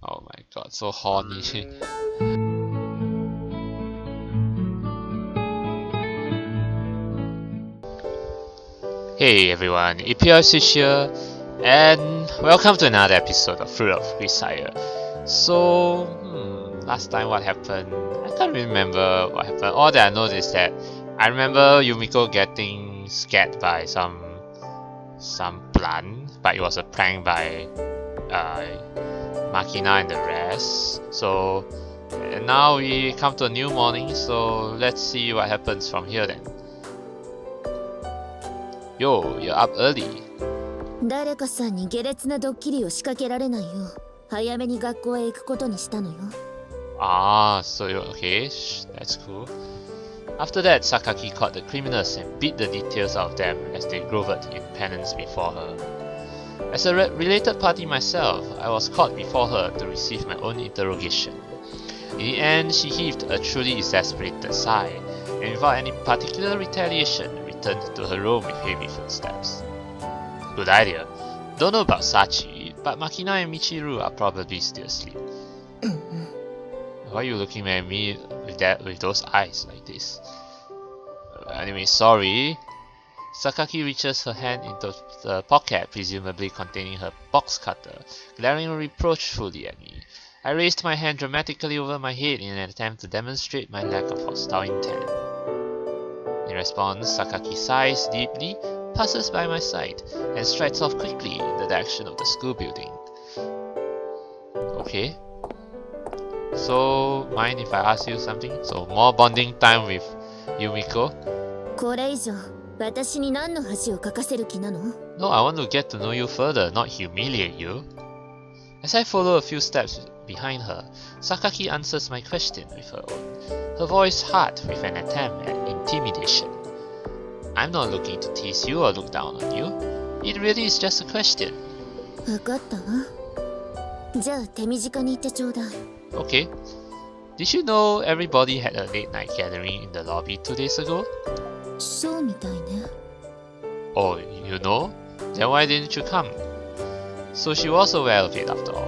Oh my god, so horny. Hey everyone, eplipswich here, and welcome to another episode of Fruit of Grisaia. So, last time what happened? I can't remember what happened. All that I know is that I remember Yumiko getting scared by some plant, but it was a prank by Makina and the rest. So, and now we come to a new morning, so let's see what happens from here then. Yo, you're up early. 誰かさんに下劣なドッキリを仕掛けられないよう早めに学校へ行くことにしたのよ。Ah, so you're okay, that's cool. After that, Sakaki caught the criminals and beat the details out of them as they groveled in penance before her. As a related party myself, I was caught before her to receive my own interrogation. In the end, she heaved a truly exasperated sigh, and without any particular retaliation, returned to her room with heavy footsteps. Good idea. Don't know about Sachi, but Makina and Michiru are probably still asleep. Why are you looking at me with those eyes like this? Anyway, sorry. Sakaki reaches her hand into the pocket, presumably containing her box cutter, glaring reproachfully at me. I raised my hand dramatically over my head in an attempt to demonstrate my lack of hostile intent. In response, Sakaki sighs deeply, passes by my side, and strides off quickly in the direction of the school building. Okay. So, mind if I ask you something? So, more bonding time with Yumiko? これ以上私に何の恥をかかせる気なの? No, I want to get to know you further, not humiliate you. As I follow a few steps behind her, Sakaki answers my question with her own, her voice hard with an attempt at intimidation. I'm not looking to tease you or look down on you. It really is just a question. 分かったわ。じゃあ手短に言ってちょうだい。Okay. Did you know everybody had a late night gathering in the lobby 2 days ago? そうみたいね。Oh, you know? Then why didn't you come? So she was aware of it after all.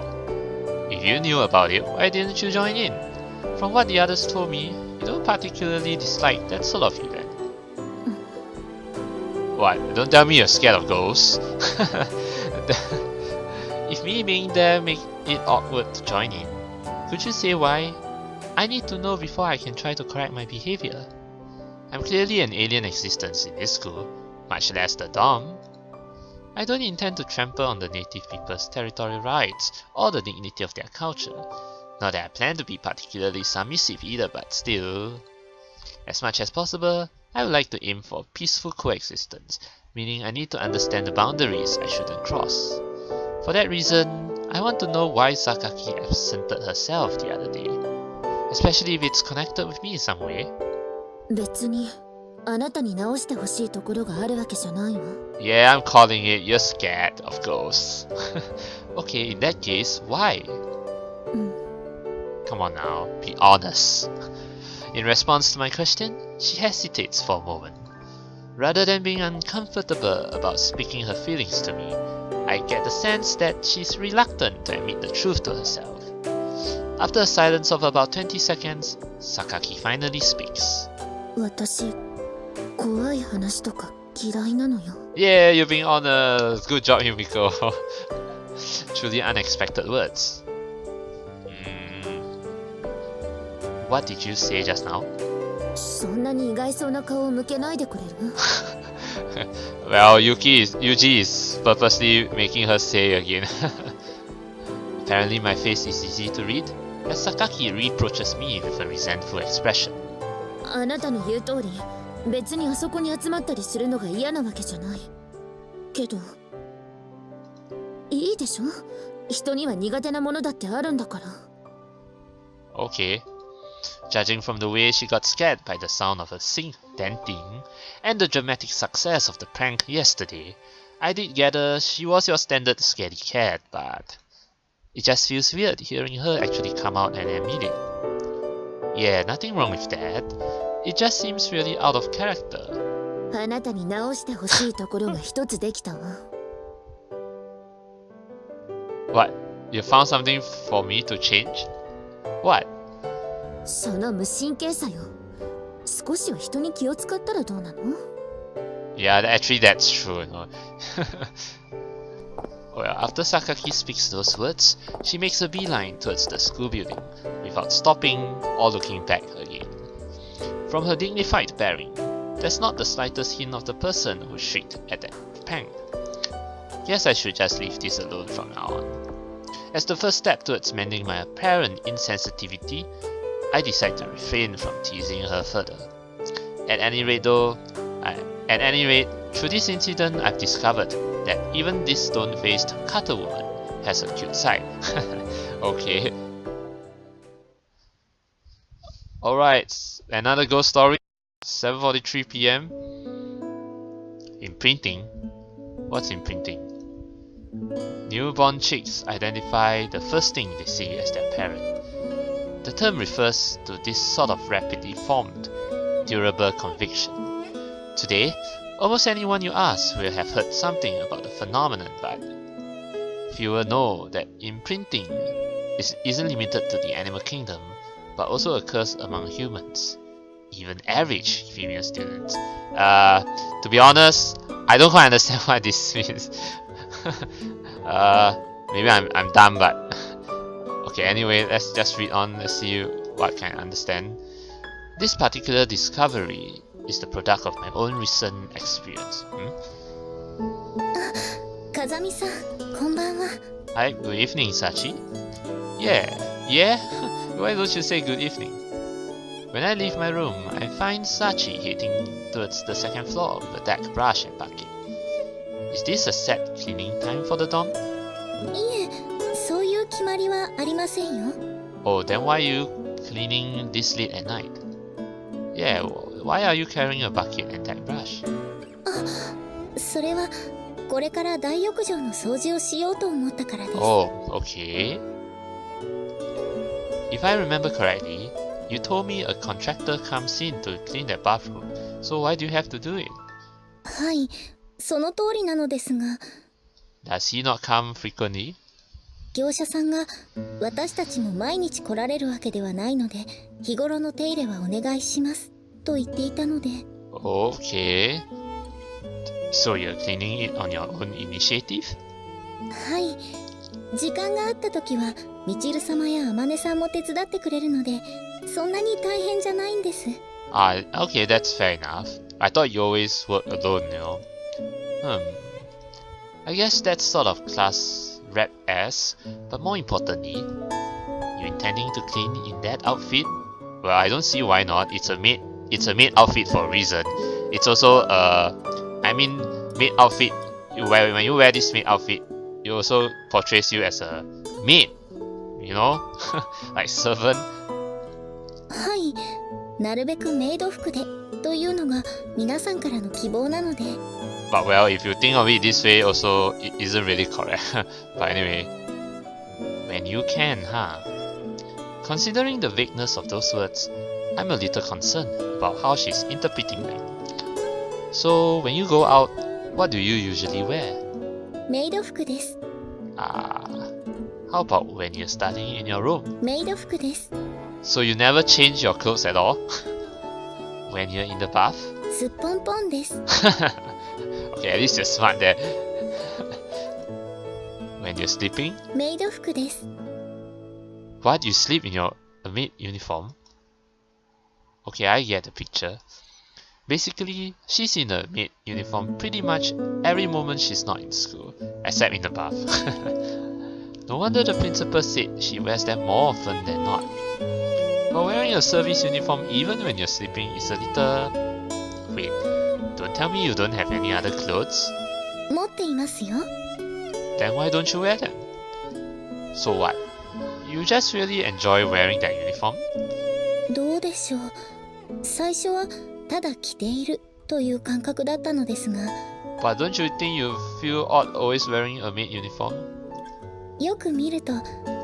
If you knew about it, why didn't you join in? From what the others told me, you don't particularly dislike that sort of event. What? Don't tell me you're scared of ghosts. If me being there make it awkward to join in, could you say why? I need to know before I can try to correct my behavior. I'm clearly an alien existence in this school, much less the dorm. I don't intend to trample on the native people's territorial rights or the dignity of their culture. Not that I plan to be particularly submissive either, but still. As much as possible, I would like to aim for peaceful coexistence, meaning I need to understand the boundaries I shouldn't cross. For that reason, I want to know why Sakaki absented herself the other day, especially if it's connected with me in some way. 別にあなたに直してほしいところがあるわけじゃないわ。Yeah, I'm calling it. You're scared of ghosts. Okay, in that case, why? Come on now, be honest. In response to my question, she hesitates for a moment. Rather than being uncomfortable about speaking her feelings to me, I get the sense that she's reluctant to admit the truth to herself. After a silence of about 20 seconds, Sakaki finally speaks. 私、怖い話とか嫌いなのよ。Yeah, you're being honest. Good job, Yumiko. Truly unexpected words. What did you say just now? そんなに意外そうな顔を向けないでくれる? Well, Yuji is purposely making her say again. Apparently my face is easy to read, as Sakaki reproaches me with a resentful expression. あなたの言う通り、別にあそこに集まったりするのが嫌なわけじゃない。けど、いいでしょ？人には苦手なものだってあるんだから。Okay. Judging from the way she got scared by the sound of her sink denting and the dramatic success of the prank yesterday, I did gather she was your standard scaredy cat, but it just feels weird hearing her actually come out and admit it. Yeah, nothing wrong with that. It just seems really out of character. あなたに直してほしいところが一つできたわ。What? You found something for me to change? What? その無神経さよ。少しは人に気を使ったらどうなの？ Yeah, actually that's true, you know. Well, after Sakaki speaks those words, she makes a beeline towards the school building, without stopping or looking back again. From her dignified bearing, there's not the slightest hint of the person who shrieked at that pang. Guess I should just leave this alone from now on. As the first step towards mending my apparent insensitivity, I decide to refrain from teasing her further. At any rate, through this incident, I've discovered that even this stone-faced cutter woman has a cute side. Okay. Alright, another ghost story. 7:43 PM. Imprinting. What's imprinting? Newborn chicks identify the first thing they see as their parent. The term refers to this sort of rapidly formed, durable conviction. Today, almost anyone you ask will have heard something about the phenomenon, but fewer know that imprinting isn't limited to the animal kingdom, but also occurs among humans, even average female students. To be honest, I don't quite understand what this means. Maybe I'm dumb, but okay. Anyway, let's just read on. Let's see what can I understand. This particular discovery is the product of my own recent experience. Kazami-san, konbanwa. Hi, good evening, Sachi. Yeah? Why don't you say good evening? When I leave my room, I find Sachi heading towards the second floor with a deck brush and bucket. Is this a set cleaning time for the dorm? いえ、そういう決まりはありませんよ。 Oh, then why are you cleaning this late at night? Yeah, why are you carrying a bucket and deck brush? それはこれから大浴場の掃除をしようと思ったからです。Oh, okay. If I remember correctly, you told me a contractor comes in to clean that bathroom, so why do you have to do it? はい、その通りなのですが。 Does he not come frequently? 業者さんが私たちも毎日来られるわけではないので、日頃の手入れはお願いしますと言っていたので。Okay. So you're cleaning it on your own initiative? はい。時間があった時は、みちる様やあまねさんも手伝ってくれるので、そんなに大変じゃないんです。Okay, that's fair enough. I thought you always work alone, you know. I guess that's sort of class rep as, but more importantly, you intending to clean in that outfit? Well, I don't see why not. It's a maid outfit for a reason. It's also maid outfit. When you wear this maid outfit, it also portrays you as a maid, you know, like servant. はい、なるべくメイド服でというのが皆さんからの希望なので。But well, if you think of it this way, also it isn't really correct. But anyway, when you can, huh? Considering the vagueness of those words, I'm a little concerned about how she's interpreting them. So when you go out, what do you usually wear? メイド服です。How about when you're studying in your room? メイド服です。 So you never change your clothes at all? When you're in the bath? すっぽんぽんです。Okay, at least you're smart there. When you're sleeping? メイド服です。 What? You sleep in your maid uniform? Okay, I get the picture. Basically, she's in a maid uniform pretty much every moment she's not in school, except in the bath. No wonder the principal said she wears them more often than not. But wearing a service uniform even when you're sleeping is a little... Wait, don't tell me you don't have any other clothes? 持っていますよ。 Then why don't you wear them? So what? You just really enjoy wearing that uniform? どうでしょう。最初はただ着ているという感覚だったのですが。 But don't you think you feel odd always wearing a maid uniform? よく見ると、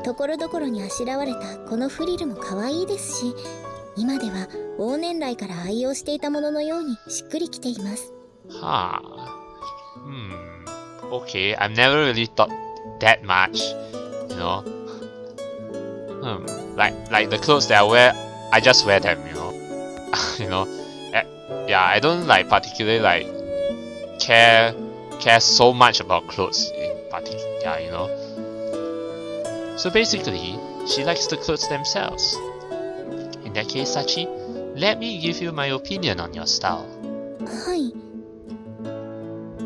ところどころにあしらわれたこのフリルも可愛いですし、今では往年来から愛用していたもののようにしっくりきています。Huh. Okay, I've never really thought that much, you know. Like the clothes that I wear, I just wear them, you know. You know. Yeah, I don't like particularly like care so much about clothes in particular. Yeah, you know. So basically, she likes the clothes themselves. In that case, Sachi, let me give you my opinion on your style. Hi.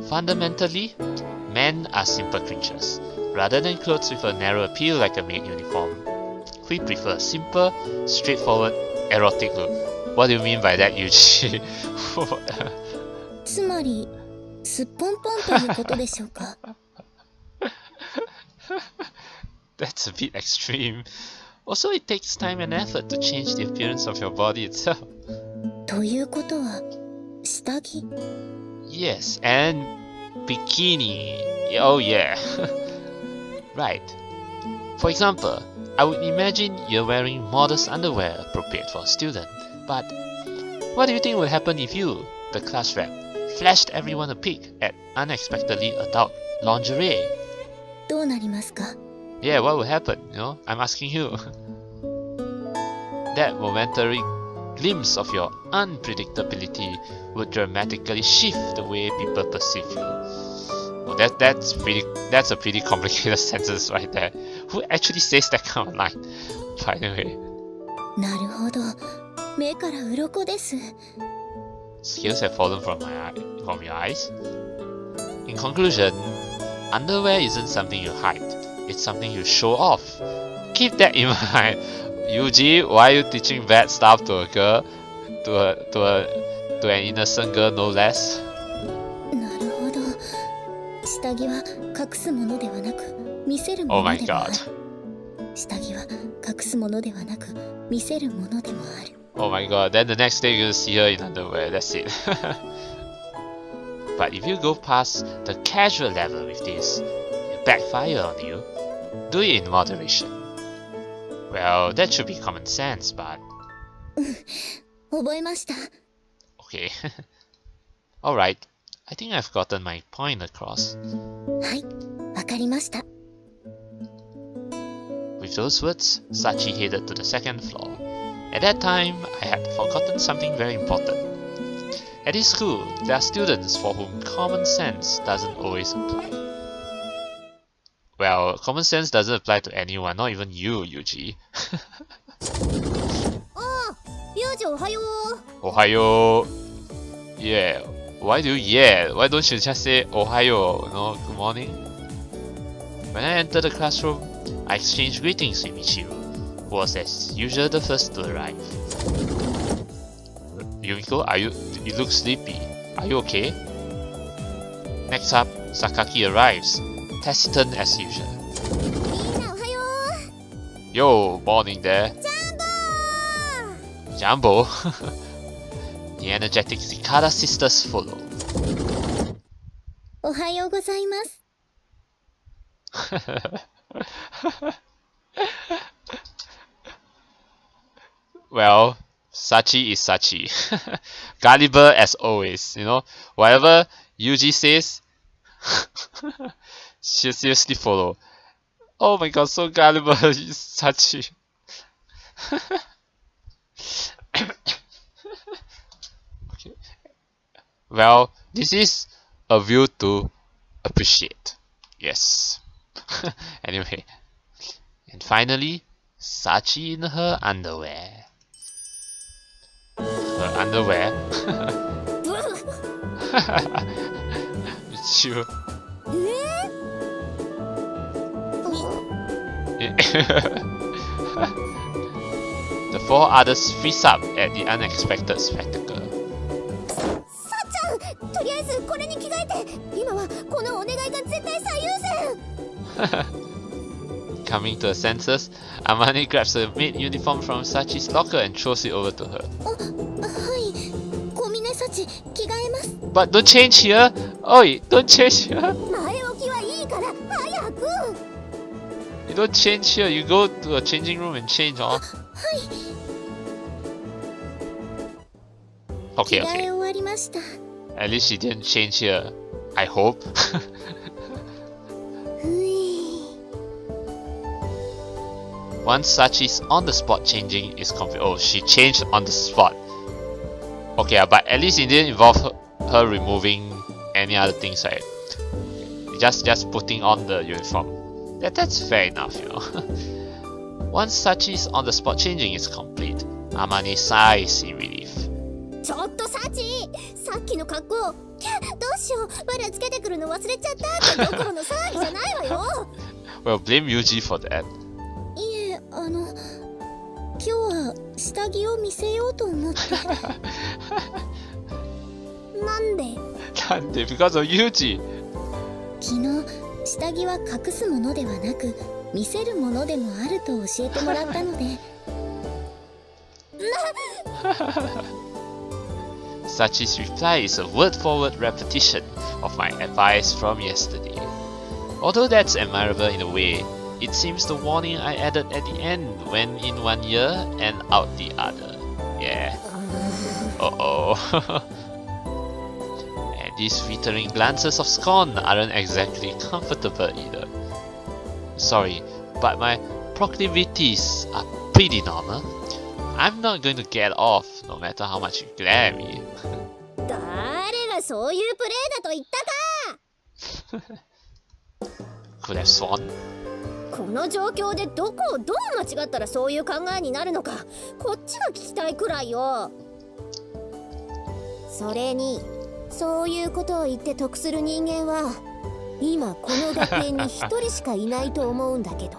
Fundamentally, men are simple creatures. Rather than clothes with a narrow appeal like a maid uniform, we prefer a simple, straightforward, erotic look. What do you mean by that, Yuji? つまり、すっぽんぽんということでしょうか。That's a bit extreme. Also, it takes time and effort to change the appearance of your body itself. ということは、下着 Yes, and bikini. Oh yeah. Right. For example, I would imagine you're wearing modest underwear appropriate for a student. But what do you think would happen if you, the class rep, flashed everyone a peek at unexpectedly adult lingerie? どうなりますか Yeah, what would happen? You know, I'm asking you. That momentary glimpse of your unpredictability would dramatically shift the way people perceive you. Well, that's a pretty complicated sentence right there. Who actually says that kind of line? By the way. なるほど。目から鱗です。 Scales have fallen from your eyes. In conclusion, underwear isn't something you hide. It's something you show off. Keep that in mind. Yuji, why are you teaching bad stuff to a girl? To an innocent girl, no less? なるほど。下着は隠すものではなく、見せるも Oh の my でもあ god. る。下着は隠すものではなく、見せるものでもある。Oh my god, then the next day you'll see her in underwear, that's it. But if you go past the casual level with this, it backfire on you. Do it in moderation. Well, that should be common sense, but... 覚えました。Okay. Alright, I think I've gotten my point across. はい、わかりました。With those words, Sachi headed to the second floor. At that time, I had forgotten something very important. At this school, there are students for whom common sense doesn't always apply. Well, common sense doesn't apply to anyone, not even you, Yuji. ああ、ユージおはよう。Ohayo. Yeah. Why do you yeah? Why don't you just say Ohayo? You know, good morning? When I entered the classroom, I exchanged greetings with Michiru, who was as usual the first to arrive. Yumiko, you look sleepy. Are you okay? Next up, Sakaki arrives, taciturn as usual. みんなおはよう。 Yo, morning there. Jumbo! The energetic Cicada sisters follow. おはようございます。 Well, Sachi is Sachi. Gullible as always, you know. Whatever Yuji says, she'll seriously follow. Oh my god, so gullible, Sachi. Okay. Well, this is a view to appreciate. Yes. Anyway. And finally, Sachi in her underwear. Her underwear? Michiru. The four others freeze up at the unexpected spectacle. さっちゃん、とりあえずこれに着替えて。今はこのお願いが絶対最優先。 Coming to her senses, Amane grabs a maid uniform from Sachi's locker and throws it over to her. はい。小峰幸、着替えます。 But don't change here! Oi, don't change here! 前置きはいいから早く。 You don't change here, you go to a changing room and change, huh? はい。 Okay, 着替え okay. 終わりました。At least she didn't change here. I hope. Once Sachi's on the spot changing is complete. Oh, she changed on the spot. Okay, but at least it didn't involve her removing any other things, right? Just putting on the uniform. That's fair enough, you know. Once Sachi's on the spot changing is complete, Amane sighs in relief. ちょっとサチ、さっきの格好、キャ、どうしよう、まだつけてくるの忘れちゃったってどころの騒ぎじゃないわよ。Well, blame Yuji for that. いえ、今日は下着を見せようと思って。なんで？なんで because of Yuji. 昨日下着は隠すものではなく見せるものでもあると教えてもらったので。Sachi's reply is a word-for-word repetition of my advice from yesterday. Although that's admirable in a way, it seems the warning I added at the end went in one ear and out the other. Yeah. Uh-oh. And these flittering glances of scorn aren't exactly comfortable either. Sorry, but my proclivities are pretty normal. I'm not going to get off, no matter how much you glare at me. 誰がそういうプレーだと言ったか。Could have sworn. この状況でどこをどう間違ったらそういう考えになるのか、こっちが聞きたいくらいよ。それに、そういうことを言って得する人間は、今この学園に一人しかいないと思うんだけど。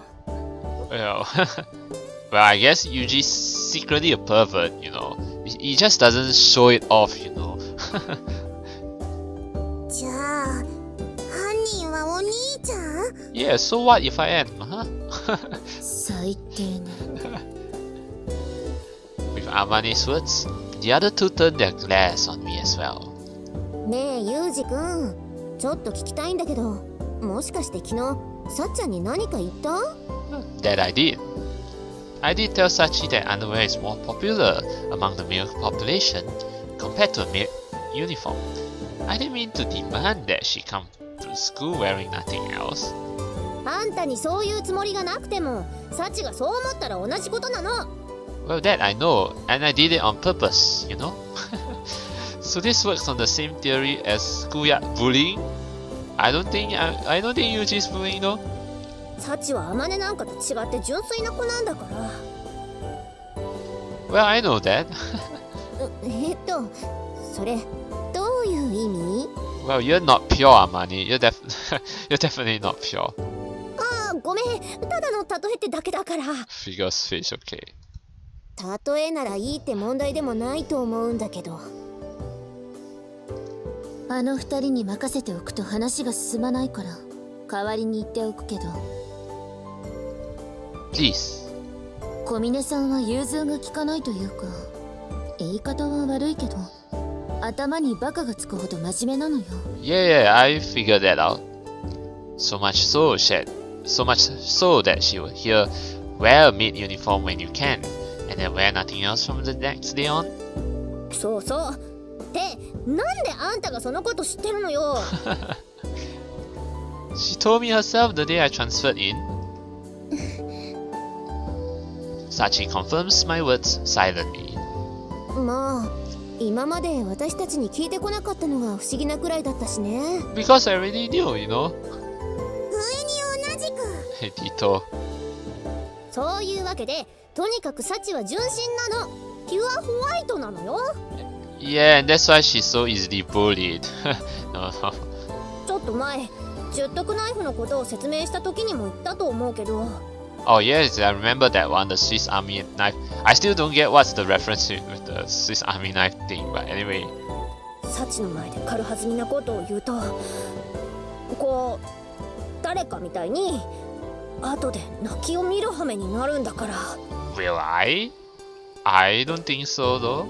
Well, I guess Yuji's secretly a pervert, you know. He just doesn't show it off, you know. じゃあ、犯人はお兄ちゃん？ Yeah, so what if I am, huh? 最低ね。With Amane's words, the other two turned their glares on me as well. ねえ、ユウジ君、ちょっと聞きたいんだけど、もしかして昨日、さっちゃんに何か言った？ That I did. I did tell Sachi that underwear is more popular among the male population compared to a male uniform. I didn't mean to demand that she come to school wearing nothing else. あんたにそういうつもりがなくても、サチがそう思ったら同じことなの。Well, that I know, and I did it on purpose, you know? So this works on the same theory as schoolyard bullying? I don't think Yuji's bullying though. サチはアマネなんかと違って純粋な子なんだから。Well, I know that. それどういう意味？ Well, you're not pure, Amane. You're definitely not pure. ああ、ごめん。ただの例えってだけだから。Figure speech, okay. 例えならいいって問題でもないと思うんだけど。あの二人に任せておくと話が進まないから、代わりに言っておくけど。Please. 小峰さんは融通が利かないというか、言い方は悪いけど、頭にバカがつくほど真面目なのよ。Yeah, I figured that out. So much so that she would hear, wear a maid uniform when you can, and then wear nothing else from the next day on. そうそう。ってなんであんたがそのこと知ってるのよ。She told me herself the day I transferred in. Sachi confirms my words silently. まあ、今まで私たちに聞いてこなかったのが不思議なくらいだったしね。Because I already knew, you know. 上に同じく。Tito. そういうわけで、とにかくサチは純真なの。ピュアホワイトなのよ。Yeah, and that's why she's so easily bullied. No. ちょっと前、十徳ナイフのことを説明した時にも言ったと思うけど。Oh yes, I remember that one, the Swiss Army knife. I still don't get what's the reference with the Swiss Army knife thing, but anyway. サチの前で軽はずみなことを言うと、こう誰かみたいに後で泣きを見る羽目になるんだから。Will I? I don't think so though.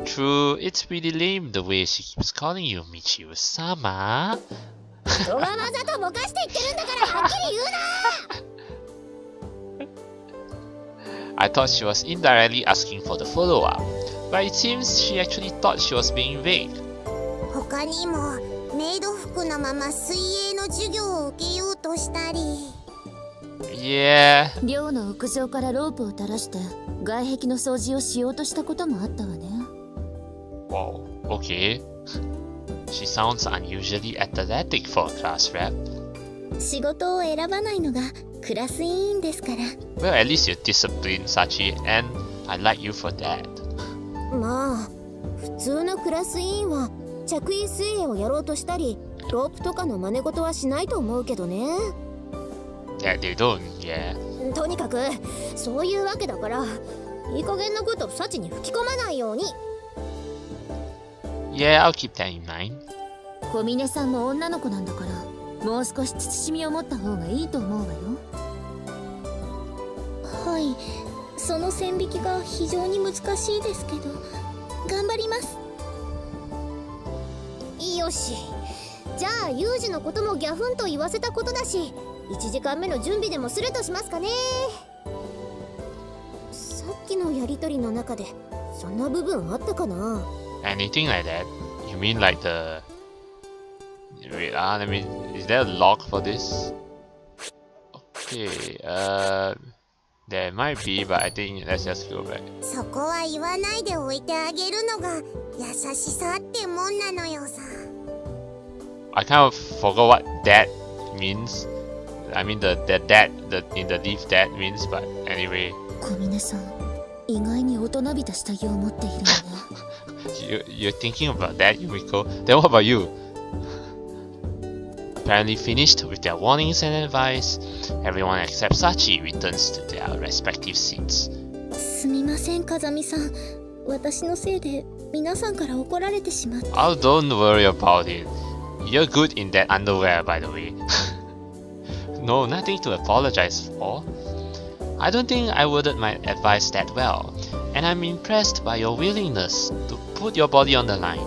True, it's pretty lame the way she keeps calling you Michiru-sama. 人がわざとぼかして言ってるんだからはっきり言うな。I thought she was indirectly asking for the follow-up, but it seems she actually thought she was being vague. 他にもメイド服のまま水泳の授業を受けようとしたり。Yeah. 寮の屋上からロープを垂らして外壁の掃除をしようとしたこともあったわね。Wow. Okay. She sounds unusually athletic for a class rep. 仕事を選ばないのがクラス委員ですから。Well, at least you're disciplined, Sachi, and I like you for that. まあ普通のクラス委員は着衣水泳をやろうとしたりロープとかの真似事はしないと思うけどね。Yeah, they don't, yeah. とにかくそういうわけだからいい加減なことをサチに吹き込まないように。Yeah, I'll keep that in mind. 小峰さんも女の子なんだからもう少し慎みを持った方がいいと思うわよ。はい、その線引きが非常に難しいですけど頑張ります。よし、じゃあユージのこともギャフンと言わせたことだし1時間目の準備でもするとしますかね。さっきのやりとりの中でそんな部分あったかな。 Anything like that? You mean like the... Wait, let me... Is there a log for this? Okay, there might be, but I think let's just go back. そこは言わないでおいてあげるのが優しさってもんなのよさ。I kind of forgot what that means. I mean the in the leaf that means, but anyway. 小峰さん、意外に大人びた下着を持っているわね。You're thinking about that, Yumiko? Then what about you? Apparently finished with their warnings and advice, everyone except Sachi returns to their respective seats. すみません風見さん、私のせいで皆さんから怒られてしまって。Oh, don't worry about it. You're good in that underwear, by the way. No, nothing to apologize for. I don't think I worded my advice that well, and I'm impressed by your willingness to put your body on the line.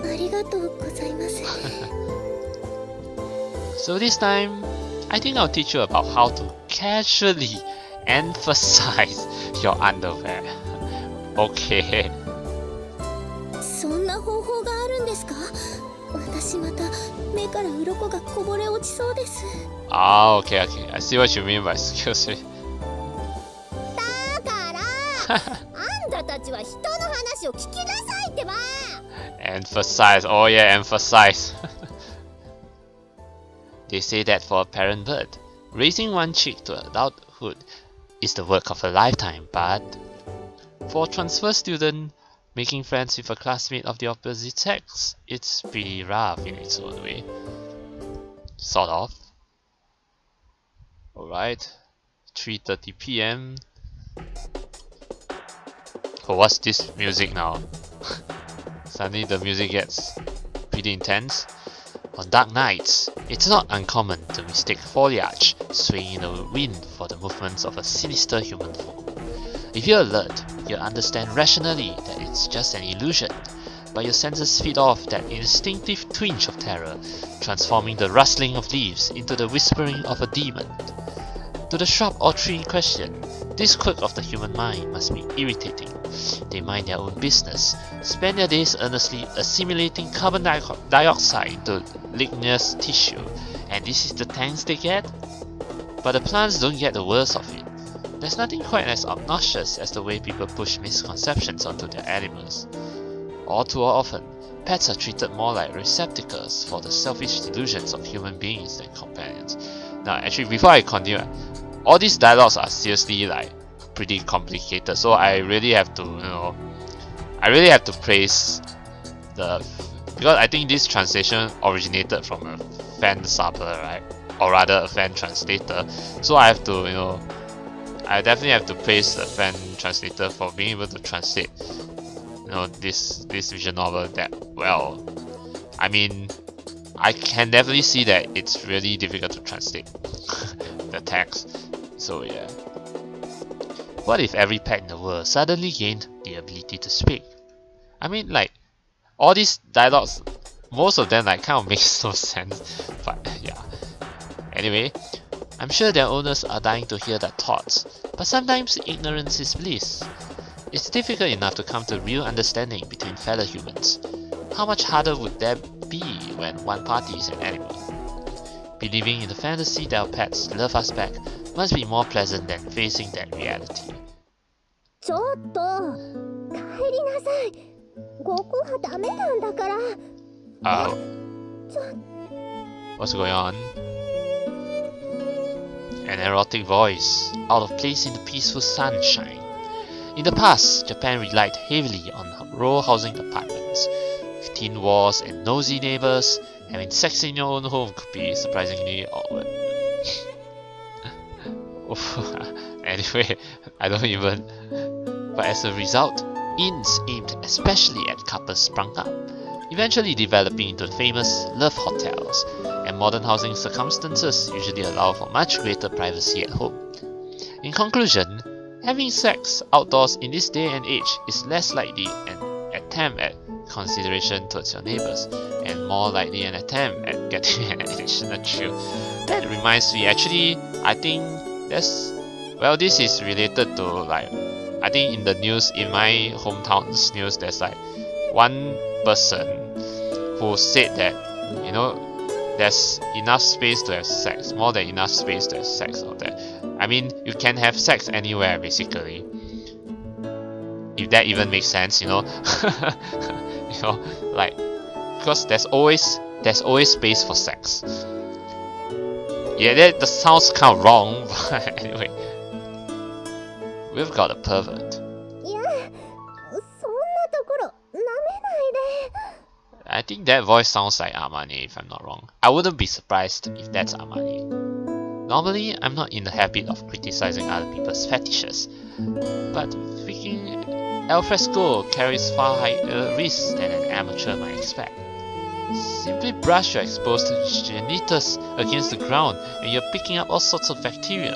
ありがとうございます。So this time, I think I'll teach you about how to casually emphasize your underwear. Okay. そんな方法があるんですか？私また目から鱗がこぼれ落ちそうです。Ah, okay. I see what you mean by excuse me. だからあんたたちは人の話を聞きなさいってば。Emphasize. Oh yeah, emphasize. They say that for a parent bird, raising one chick to adulthood is the work of a lifetime, but for a transfer student, making friends with a classmate of the opposite sex, it's pretty rough in its own way. Sort of. Alright, 3:30 PM. Oh, what's this music now? Suddenly the music gets pretty intense. On dark nights, it's not uncommon to mistake foliage swaying in the wind for the movements of a sinister human foe. If you're alert, you'll understand rationally that it's just an illusion, but your senses feed off that instinctive twinge of terror, transforming the rustling of leaves into the whispering of a demon. To the shrub or tree in question, this quirk of the human mind must be irritating. They mind their own business, spend their days earnestly assimilating carbon dioxide into ligneous tissue, and this is the thanks they get? But the plants don't get the worst of it. There's nothing quite as obnoxious as the way people push misconceptions onto their animals. All too often, pets are treated more like receptacles for the selfish delusions of human beings than companions. Now, actually, before I continue, all these dialogues are seriously like pretty complicated, so I really have to, praise because I think this translation originated from a fan subber, right? Or rather, a fan translator. So I have to, I definitely have to praise the fan translator for being able to translate, this visual novel that well. I mean, I can definitely see that it's really difficult to translate the text. So yeah. What if every pet in the world suddenly gained the ability to speak? I mean, like, all these dialogues, most of them like kind of makes no sense, but yeah. Anyway, I'm sure their owners are dying to hear their thoughts, but sometimes ignorance is bliss. It's difficult enough to come to real understanding between fellow humans. how much harder would that be when one party is an animal? Believing in the fantasy that our pets love us back must be more pleasant than facing that reality. ちょっと帰りなさい。ここはダメなんだから。What's going on? An erotic voice, out of place in the peaceful sunshine. In the past, Japan relied heavily on row housing apartments. With thin walls and nosy neighbors, having sex in your own home could be surprisingly awkward. Anyway, I don't even. But as a result, inns aimed especially at couples sprung up, eventually developing into famous love hotels, and modern housing circumstances usually allow for much greater privacy at home. In conclusion, having sex outdoors in this day and age is less likely an attempt at consideration towards your neighbors, and more likely an attempt at getting an additional thrill. That reminds me, actually, I think this is related to, like, I think in the news, in my hometown's news, there's like one person who said that, you know, there's enough space to have sex, more than enough space to have sex out there. I mean, you can have sex anywhere basically, if that even makes sense, you know. You know, like, because there's always space for sex. Yeah, that sounds kind of wrong, but anyway, we've got a pervert. I think that voice sounds like Amane, if I'm not wrong. I wouldn't be surprised if that's Amane. Normally, I'm not in the habit of criticizing other people's fetishes, but freaking alfresco carries far higher risks than an amateur might expect. Simply brush your exposed genitals against the ground and you're picking up all sorts of bacteria.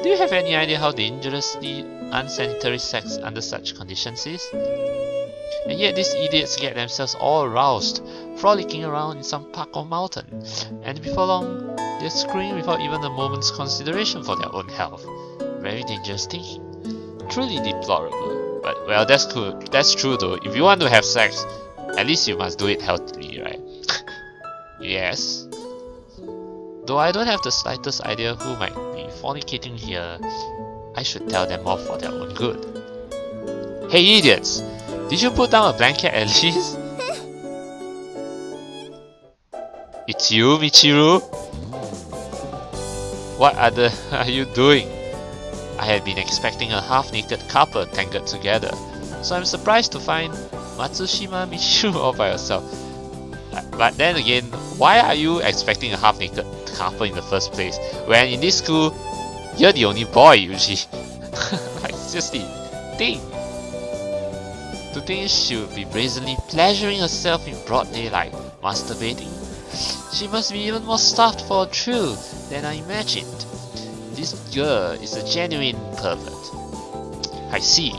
Do you have any idea how dangerously unsanitary sex under such conditions is? And yet these idiots get themselves all aroused, frolicking around in some park or mountain, and before long, they're screwing without even a moment's consideration for their own health. Very dangerous thinking. Truly deplorable. But well, that's cool. That's true though. If you want to have sex, at least you must do it healthily, right? Yes. Though I don't have the slightest idea who might be fornicating here, I should tell them off for their own good. Hey idiots! Did you put down a blanket at least? It's you, Michiru? What are you doing? I had been expecting a half-naked couple tangled together, so I'm surprised to find Matsushima Michiru all by herself. But then again, why are you expecting a half-naked couple in the first place, when in this school, you're the only boy usually? Like, seriously, think! To think she would be brazenly pleasuring herself in broad daylight, masturbating? She must be even more stuffed for a thrill than I imagined. This girl is a genuine pervert. I see.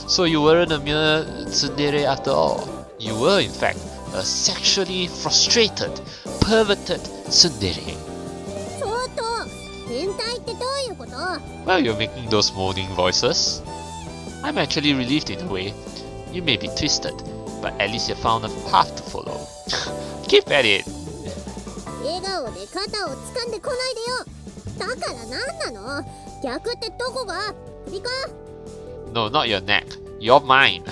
So you weren't a mere tsundere after all. You were in fact a sexually frustrated, perverted tsundere. Well, you're making those moaning voices. I'm actually relieved in a way. You may be twisted, but at least you found a path to follow. Keep at it. No, not your neck. Your mind.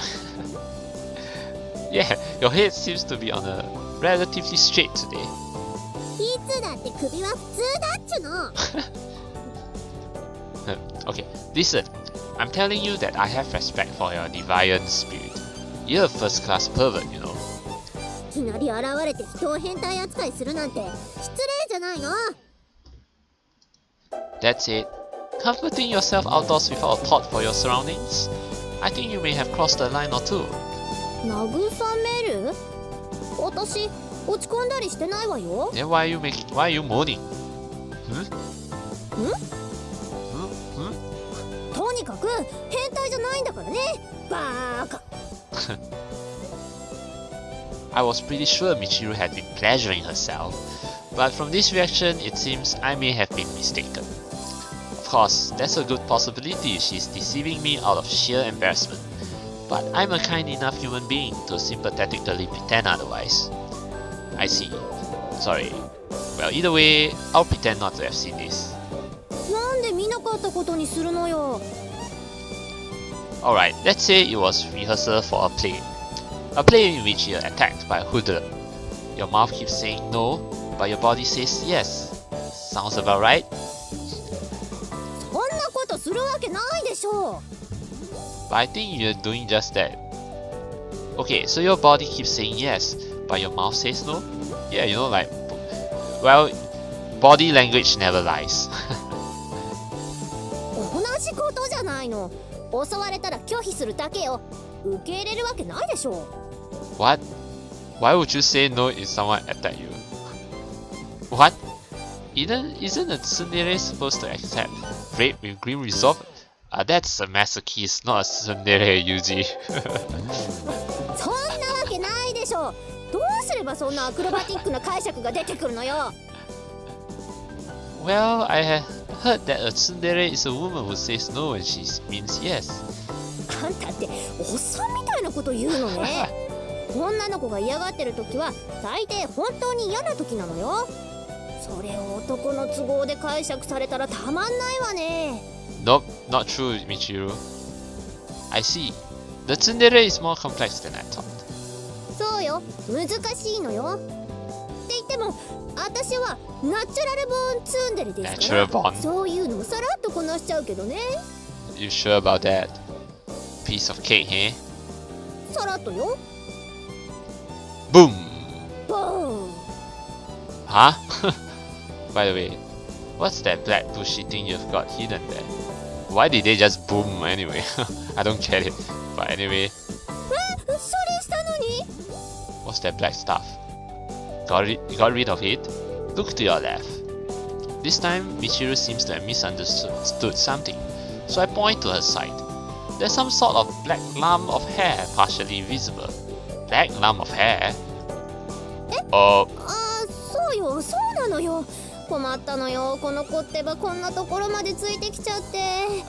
Yeah, your head seems to be on a relatively straight today. Okay, listen. I'm telling you that I have respect for your deviant spirit. You're a first-class pervert, you know. That's it. Comforting yourself outdoors without a thought for your surroundings? I think you may have crossed a line or two. Then why are you moaning? I was pretty sure Michiru had been pleasuring herself, but from this reaction it seems I may have been mistaken. Of course, there's a good possibility she's deceiving me out of sheer embarrassment, but I'm a kind enough human being to sympathetically pretend otherwise. I see. Sorry. Well, either way, I'll pretend not to have seen this. なんで見なかったことにするのよ。 Alright, let's say it was rehearsal for a play. A play in which you're attacked by a hoodlum. Your mouth keeps saying no, but your body says yes. Sounds about right? そんなことするわけないでしょ。 But I think you're doing just that. Okay, so your body keeps saying yes, but your mouth says no? Yeah, you know, like, well, body language never lies. 同じことじゃないの。襲われたら拒否するだけよ。受け入れるわけないでしょ。 What? Why would you say no if someone attacked you? What? Isn't a tsundere supposed to accept rape with grim resolve? That's a masochist, not a tsundere, Yuji. そんなわけないでしょ。どうすればそんなアクロバティックな解釈が出てくるのよ。 Well, I have heard that a tsundere is a woman who says no when she means yes. あんたっておっさんみたいなこと言うのね。女の子が嫌がってる時は大抵本当に嫌な時なのよ。それを男の都合で解釈されたらたまんないわね。 Nope, not true, Michiru. I see. The tsundere is more complex than I thought. そうよ、難しいのよ。って言っても私はナチュラルボーンツンデレですから Natural born. そういうのをさらっとこなしちゃうけどね。 You sure about that? Piece of cake, eh? さらっとよ。 Boom! ボーン。 Huh? By the way, what's that black bushy thing you've got hidden there? Why did they just boom anyway? I don't get it. But anyway, 処理したのに。 what's that black stuff? Got rid of it? Look to your left. This time, Michiru seems to have misunderstood something, so I point to her side. There's some sort of black lump of hair partially visible. Black lump of hair? Oh, ああ、そうよ、そうなのよ。困ったのよ。この子ってばこんなところまでついてきちゃって。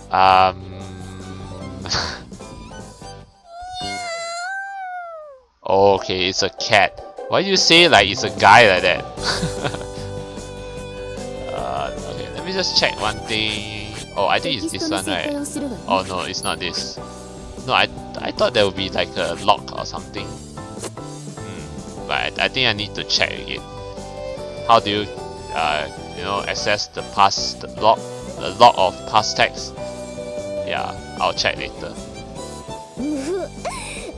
Okay, it's a cat. Why do you say like it's a guy like that? Okay, let me just check one thing. Oh, I think it's this one, right? Oh no, it's not this. No, I thought there would be like a lock or something. But I think I need to check again. How do you, access the log of past text? Yeah, I'll check later.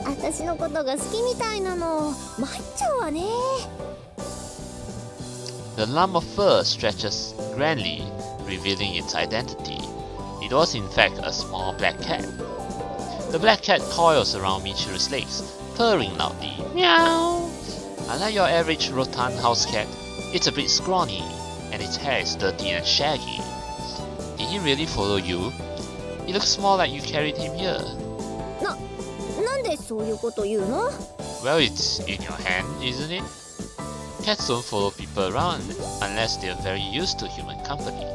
私のことが好きみたいなの。参っちゃうわね。 The lump of fur stretches grandly, revealing its identity. It was in fact a small black cat. The black cat coils around Michiru's legs, purring loudly. Meow! Unlike your average rotund house cat, it's a bit scrawny, and its hair is dirty and shaggy. Did he really follow you? It looks more like you carried him here. なんでそういうこと言うの？ Well, it's in your hand, isn't it? Cats don't follow people around unless they're very used to human company.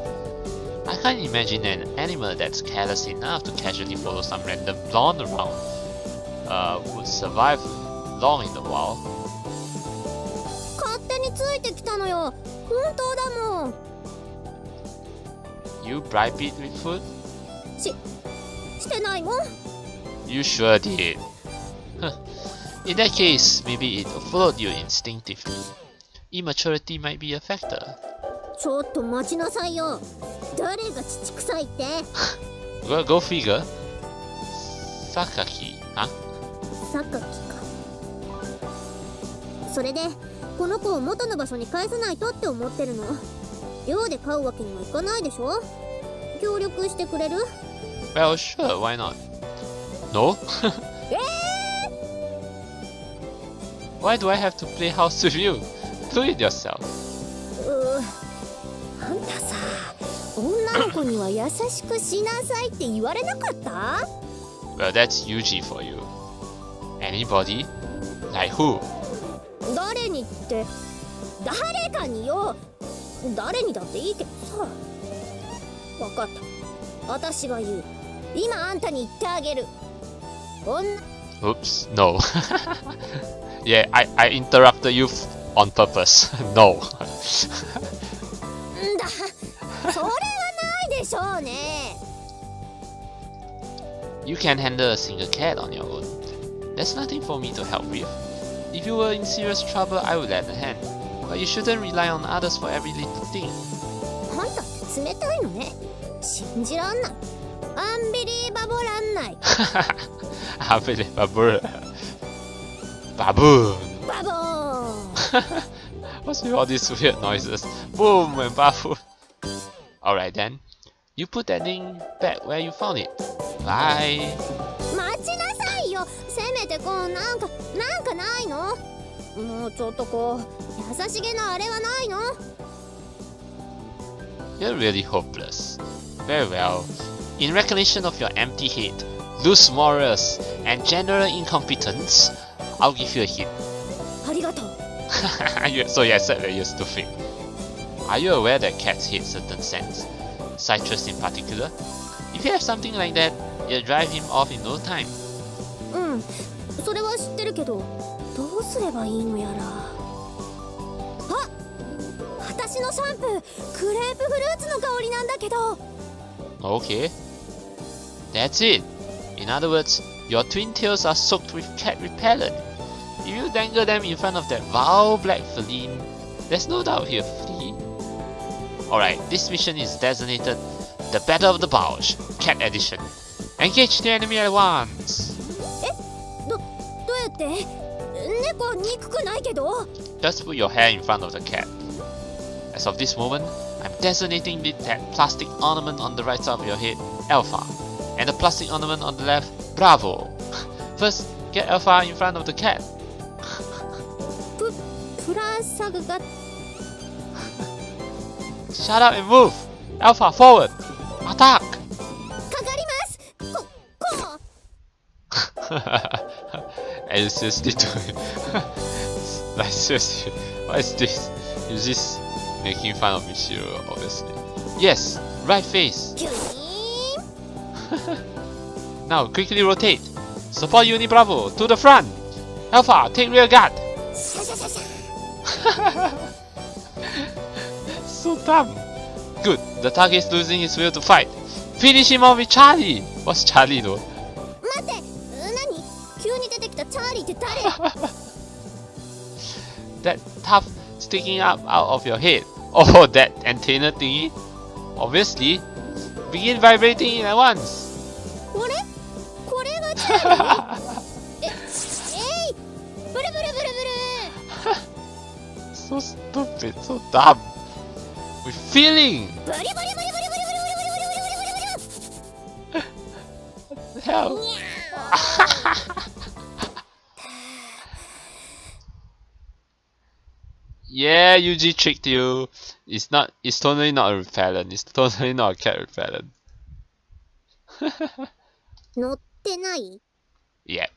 I can't imagine an animal that's careless enough to casually follow some random blonde around would survive long in the wild. 勝手についてきたのよ。本当だもん。 You bribe it with food? してないもん。 You sure did. In that case, maybe it followed you instinctively. Immaturity might be a factor. ちょっと待ちなさいよ。誰が乳臭いって？ Go figure. Sakaki, huh? サカキか。それでこの子を元の場所に返さないとって思ってるの。寮で飼うわけにはいかないでしょ。協力してくれる？ Well, sure, why not? No? Why do I have to play house with you? Do it yourself. あんたさ、女の子には優しくしなさいって言われなかった？ Well, that's Yuji for you. Anybody? Like who? 誰にって誰かによ。誰にだっていいけどさ。分かった。私が言う。今あんたに言ってあげる。Oops, no. Yeah, I interrupted you on purpose. No. んだ、それはないでしょうね。You can handle a single cat on your own. There's nothing for me to help with. If you were in serious trouble, I would lend a hand. But you shouldn't rely on others for every little thing. あんたって冷たいのね。信じらんない。アンビリーバボらんない。Unbelievable. Baboon. バボーン。What's with all these weird noises? Boom and baboon. Alright then. You put that thing back where you found it. Bye. 待ちなさいよ。せめてこうなんかないの？もうちょっとこう優しげなあれはないの？ You're really hopeless. Very well. In recognition of your empty head, loose morals, and general incompetence, I'll give you a hint. ありがとう。So you accept that you're stupid. Are you aware that cats hate certain scents? Citrus in particular? If you have something like that, you'll drive him off in no time. うん、それは知ってるけど、どうすればいいのやら。あ、私のシャンプー、クレープフルーツの香りなんだけど。Okay. That's it. In other words, your twin tails are soaked with cat repellent. If you dangle them in front of that vile black feline, there's no doubt he'll flee. Alright, this mission is designated the Battle of the Bulge, Cat Edition. Engage the enemy at once. どうやって？猫憎くないけど。Just put your hair in front of the cat. As of this moment, I'm designating that plastic ornament on the right side of your head, Alpha, and the plastic ornament on the left, Bravo. First, get Alpha in front of the cat. プラサグが。Shut up and move! Alpha, forward! Attack! かかります。こう。Are you seriously doing? Like seriously, what is this? Is this making fun of Michiru? Obviously. Yes, right face. キュイーン。 Now quickly rotate. Support Uni Bravo to the front. Alpha, take rear guard. シャシャシャシャ。So dumb. Good. The target is losing his will to fight. Finish him off with Charlie. What's Charlie though? 待って、何？急に出てきたチャーリーって誰？ That tuft sticking up out of your head. Oh, that antenna thingy. Obviously. Begin vibrating it at once. これがチャーリー？ブルブルブルブル。So stupid, so dumb. With feeling. ブリブリブリブリブリブリブリブリブリブリ。 What the hell? Yeah, Yuji tricked you. It's totally not a repellent. It's totally not a cat repellent. 乗ってない？ Yeah.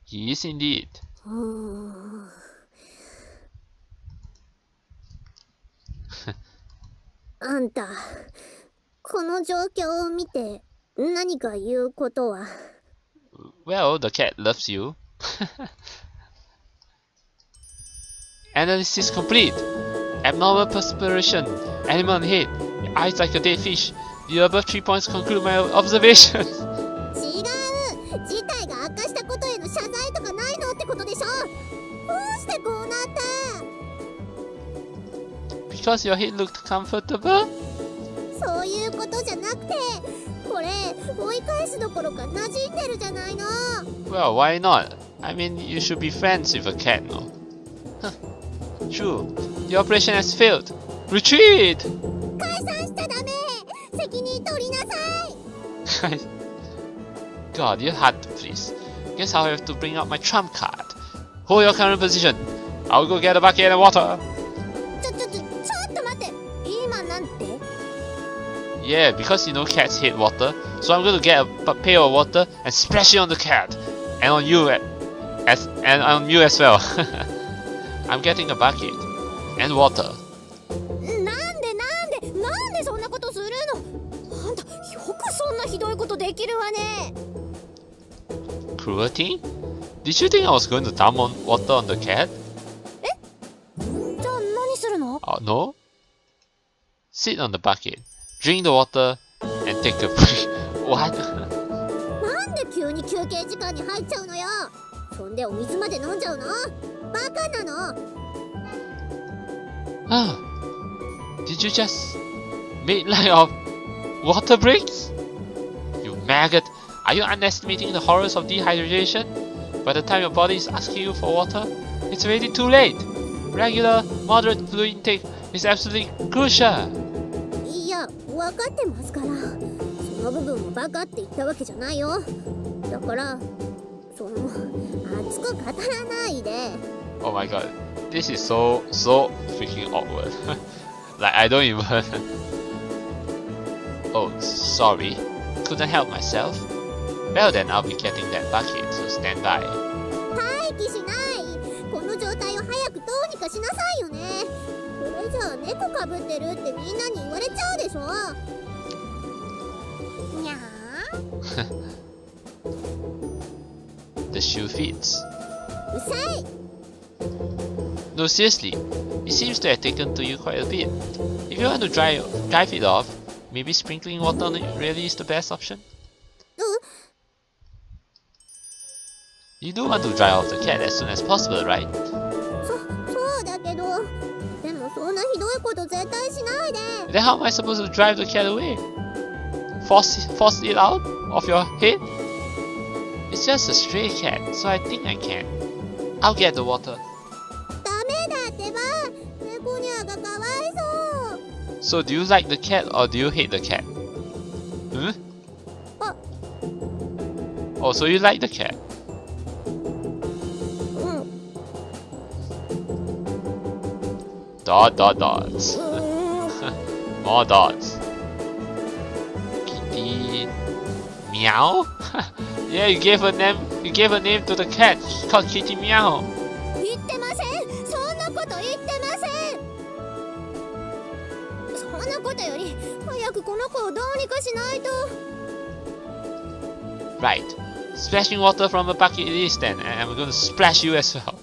He is indeed. あんた、この状況を見て何か言うことは？ Well, the cat loves you. Analysis complete. Abnormal perspiration. Animal on head. Eyes like a dead fish. The above 3 points conclude my observations. 違う。事態が悪化したことへの謝罪とかないのってことでしょ。どうしてこうなった？ Because your head looked comfortable? そういうことじゃなくて、これ追い返すどころか馴染んでるじゃないの。 Well, why not? I mean, you should be friends with a cat, no? Huh. True. The operation has failed. Retreat! 解散しちゃダメ。責任取りなさい。 God, you're hard to please. Guess I'll have to bring out my trump card. Hold your current position. I'll go get a bucket and water. ちょっと待って。今なんて？ Yeah, because you know cats hate water, so I'm going to get a pail of water and splash it on the cat, and on you as well. I'm getting a bucket and water. なんでそんなことするの？あんたよくそんなひどいことできるわね。cruelty? Did you think I was going to dump on water on the cat? じゃあ何するの？ Oh, no? Sit on the bucket, drink the water, and take a break. What? なんで急に休憩時間に入っちゃうのよ。そんでお水まで飲んじゃうの？バカなの？ Ah, did you just make light of water breaks? You maggot! Are you underestimating the horrors of dehydration? By the time your body is asking you for water, it's already too late. Regular, moderate fluid intake is absolutely crucial. いや、分かってますから。その部分をバカって言ったわけじゃないよ。だから、熱く語らないで。 Oh my god, this is so freaking awkward. Like I don't even. Oh, sorry. Couldn't help myself. Well then, I'll be getting that bucket, so stand by. 待機しない。この状態を早くどうにかしなさいよね。これじゃあ猫かぶってるってみんなに言われちゃうでしょ。にゃー。 The shoe fits. うさい。 No, seriously, it seems to have taken to you quite a bit. If you want to drive it off, maybe sprinkling water on it really is the best option. You do want to dry off the cat as soon as possible, right? そうだけど、でもそんなひどいこと絶対しないで。 Then how am I supposed to drive the cat away? Force it out of your head? It's just a stray cat, so I think I can. I'll get the water. ダメだってば。猫ニャーがかわいそう。 So do you like the cat or do you hate the cat? Hmm? Oh, so you like the cat? うん。 Dots. More dots. Kitty. Meow? Yeah, you gave a name to the cat. She's called Kitty Meow. 言ってません。そんなこと言ってません。そんなことより早くこの子をどうにかしないと。 Right. Splashing water from a bucket it is then, and I'm going to splash you as well.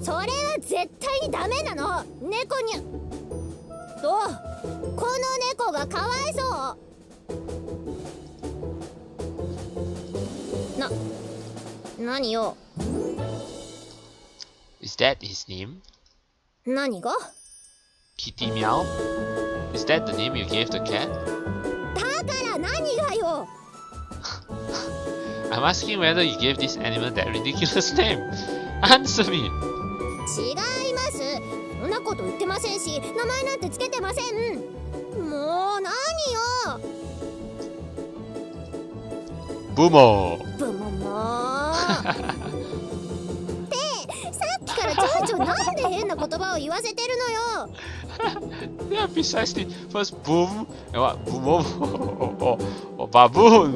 それは絶対にダメなの。猫にどう？この猫がかわいそう。何よ。 Is that his name? 何が？ Kitty Meow? Is that the name you gave the cat? だから何がよ。 I'm asking whether you gave this animal that ridiculous name. Answer me. 違います。そんなこと言ってませんし、名前なんてつけてません。もう何よ。 Boomo. ブモモー。ってさっきからちょいちょいなんで変な言葉を言わせてるのよ。Yeah, precisely. First boom, and what? Boom or baboon.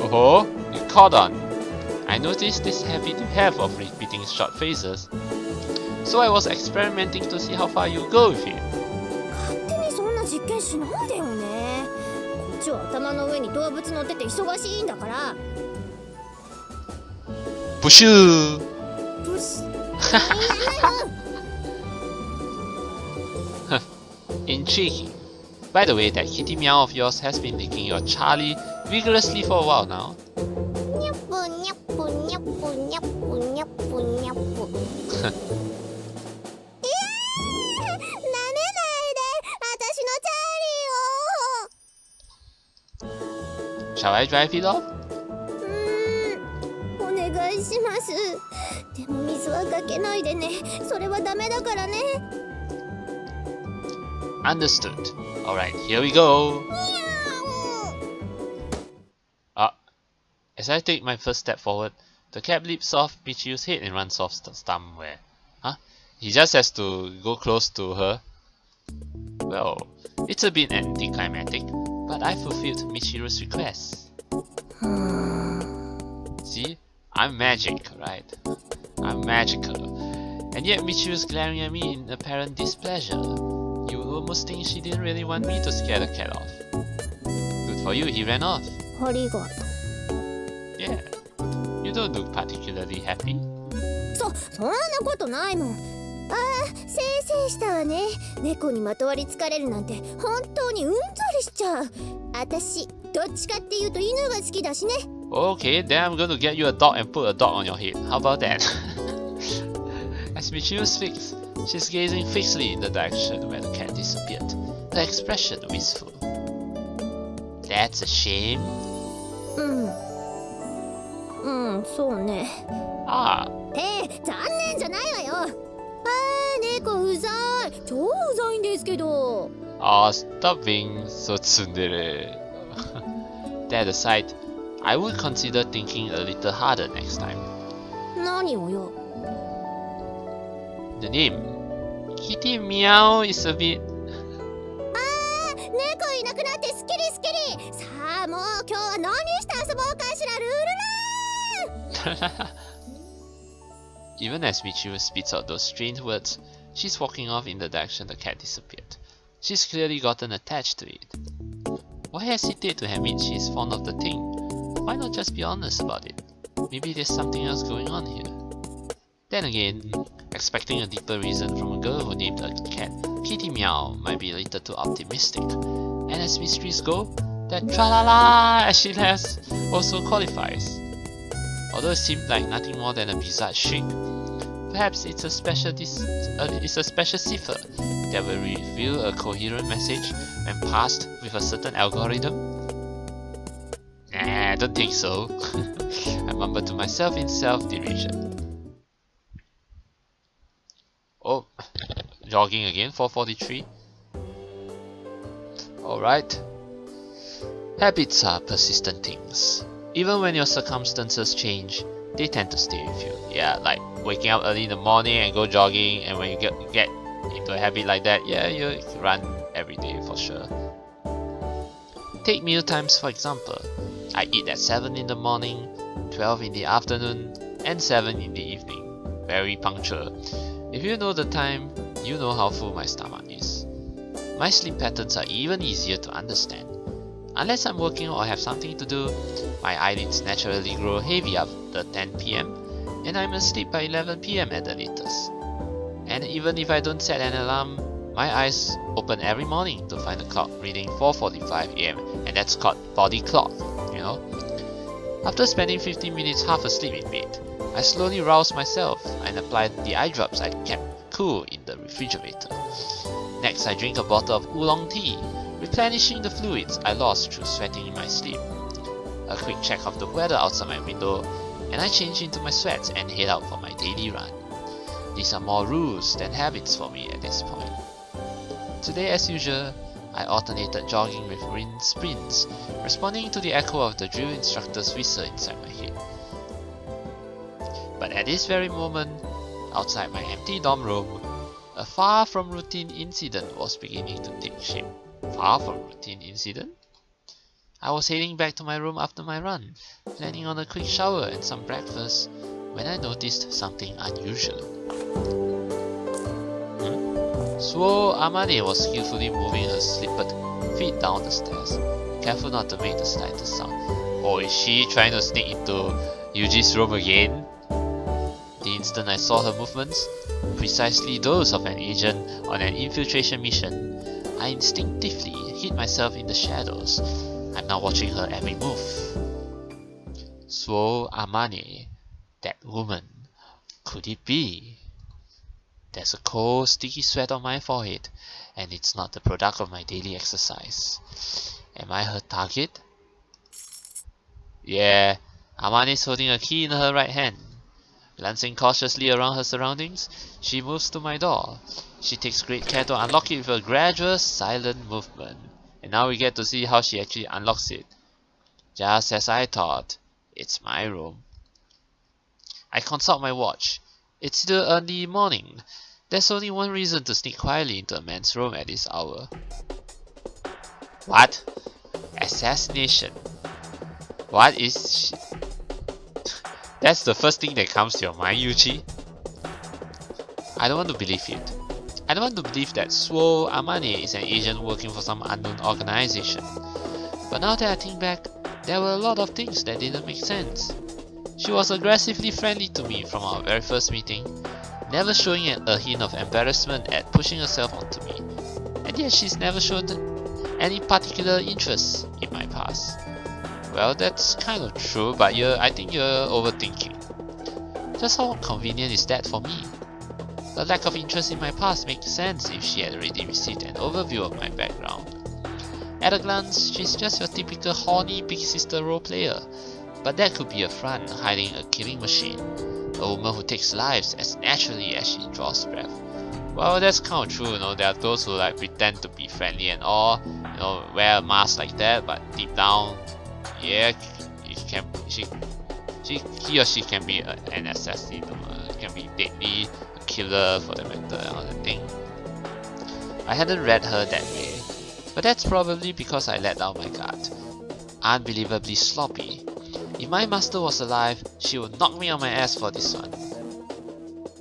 Oh, you caught on. I noticed this habit you have of repeating short phrases. So I was experimenting to see how far you go with it. 勝手にそんな実験しないでよね。こっちは頭の上に動物乗ってて忙しいんだから。ブシュー。ブシ。Intriguing. By the way, that kitty meow of yours has been licking your Charlie vigorously for a while now. にゃっぷにゃっぷにゃっぷにゃっぷにゃっぷにゃっぷ。舐めないで、私のチャーリーを。 Shall I drive it off? お願いします。でも水はかけないでね。それはダメだからね。 Understood. Alright, here we go. As I take my first step forward, the cat leaps off Michiru's head and runs off somewhere. Huh? He just has to go close to her. Well, it's a bit anticlimactic, but I fulfilled Michiru's request. See? I'm magic, right? I'm magical. And yet Michiru's glaring at me in apparent displeasure. You would almost think she didn't really want me to scare the cat off. Good for you, he ran off. ありがとう。 Yeah. You don't look particularly happy. そんなことないもん。ああ、せいせいしたわね。猫にまとわりつかれるなんて本当にうんざりしちゃう。私どっちかっていうと犬が好きだしね。Okay, then I'm going to get you a dog and put a dog on your head. How about that? As Michiru speaks, she's gazing fixedly in the direction where the cat disappeared, her expression wistful. That's a shame. そうね。Ah. 残念じゃないわよ。猫うざい。超うざいんですけど。Oh, stop being so tsundere. That aside, I would consider thinking a little harder next time. 何をよ。The name, Kitty Meow, is a bit. 猫いなくなってスッキリスッキリ。さあもう今日は何して遊ぼうかしら。ルールラEven as Michiru spits out those strange words, she's walking off in the direction the cat disappeared. She's clearly gotten attached to it. Why hesitate to admit she's fond of the thing? Why not just be honest about it? Maybe there's something else going on here. Then again, expecting a deeper reason from a girl who named a cat Kitty Meow might be a little too optimistic. And as mysteries go, that tra-la-la as she has also qualifies. Although it seemed like nothing more than a bizarre shriek, perhaps it's a special cipher that will reveal a coherent message when passed with a certain algorithm? Nah, I don't think so. I mumbled to myself in self-derision. Oh, jogging again, 4:43. Alright. Habits are persistent things. Even when your circumstances change, they tend to stay with you. Yeah, like waking up early in the morning and go jogging, and when you get into a habit like that, yeah, you run every day for sure. Take meal times for example. I eat at 7 in the morning, 12 in the afternoon, and 7 in the evening. Very punctual. If you know the time, you know how full my stomach is. My sleep patterns are even easier to understand. Unless I'm working or have something to do, my eyelids naturally grow heavy after 10 PM, and I'm asleep by 11 PM at the latest. And even if I don't set an alarm, my eyes open every morning to find the clock reading 4:45 AM, and that's called body clock, you know. After spending 15 minutes half asleep in bed, I slowly rouse myself and apply the eye drops I kept cool in the refrigerator. Next, I drink a bottle of oolong tea, replenishing the fluids I lost through sweating in my sleep. A quick check of the weather outside my window, and I change into my sweats and head out for my daily run. These are more rules than habits for me at this point. Today, as usual, I alternated jogging with sprints, responding to the echo of the drill instructor's whistle inside my head. But at this very moment, outside my empty dorm room, a far from routine incident was beginning to take shape. Far from routine incident? I was heading back to my room after my run, planning on a quick shower and some breakfast, when I noticed something unusual. Suo Amane was skillfully moving her slippered feet down the stairs, careful not to make the slightest sound. Oh, is she trying to sneak into Yuji's room again? The instant I saw her movements, precisely those of an agent on an infiltration mission, I instinctively hid myself in the shadows. I'm now watching her every move. Suo Amane, that woman, could it be? There's a cold, sticky sweat on my forehead, and it's not the product of my daily exercise. Am I her target? Yeah, Amane's holding a key in her right hand. Glancing cautiously around her surroundings, she moves to my door. She takes great care to unlock it with a gradual, silent movement. And now we get to see how she actually unlocks it. Just as I thought, it's my room. I consult my watch. It's still early morning. There's only one reason to sneak quietly into a man's room at this hour. What? Assassination. What is she? That's the first thing that comes to your mind, Yuji? I don't want to believe it. I don't want to believe that Suo Amane is an agent working for some unknown organization. But now that I think back, there were a lot of things that didn't make sense. She was aggressively friendly to me from our very first meeting, never showing a hint of embarrassment at pushing herself onto me, and yet she's never shown any particular interest in my past. Well, that's kind of true, but I think you're overthinking. Just how convenient is that for me? The lack of interest in my past makes sense if she had already received an overview of my background. At a glance, she's just your typical horny big sister role player, but that could be a front hiding a killing machine, a woman who takes lives as naturally as she draws breath. Well, that's kind of true, you know. There are those who like pretend to be friendly and all, you know, wear a mask like that, but deep down, yeah, he or she can be an assassin, can be deadly, a killer for the matter, and all that thing. I hadn't read her that way, but that's probably because I let down my guard. Unbelievably sloppy. If my master was alive, she would knock me on my ass for this one.